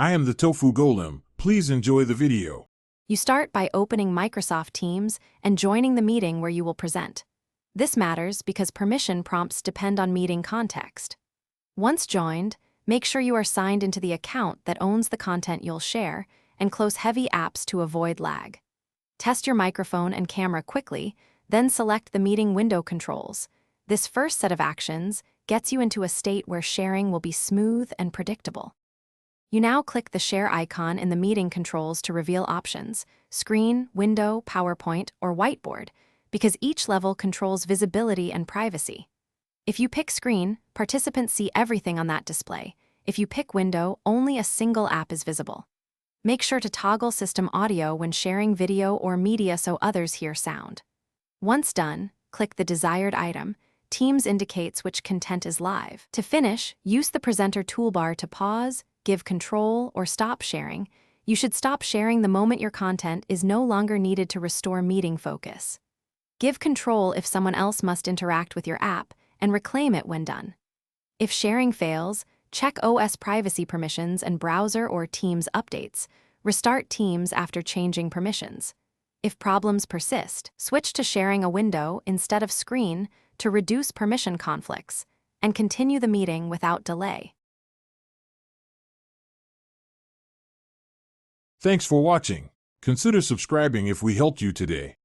I am the Tofu Golem. Please enjoy the video. You start by opening Microsoft Teams and joining the meeting where you will present. This matters because permission prompts depend on meeting context. Once joined, make sure you are signed into the account that owns the content you'll share and close heavy apps to avoid lag. Test your microphone and camera quickly, then select the meeting window controls. This first set of actions gets you into a state where sharing will be smooth and predictable. You now click the share icon in the meeting controls to reveal options: screen, window, PowerPoint, or whiteboard, because each level controls visibility and privacy. If you pick screen, participants see everything on that display. If you pick window, only a single app is visible. Make sure to toggle system audio when sharing video or media so others hear sound. Once done, click the desired item. Teams indicates which content is live. To finish, use the presenter toolbar to pause, give control, or stop sharing. You should stop sharing the moment your content is no longer needed to restore meeting focus. Give control if someone else must interact with your app, and reclaim it when done. If sharing fails, check OS privacy permissions and browser or Teams updates. Restart Teams after changing permissions. If problems persist, switch to sharing a window instead of screen to reduce permission conflicts, and continue the meeting without delay. Thanks for watching. Consider subscribing if we helped you today.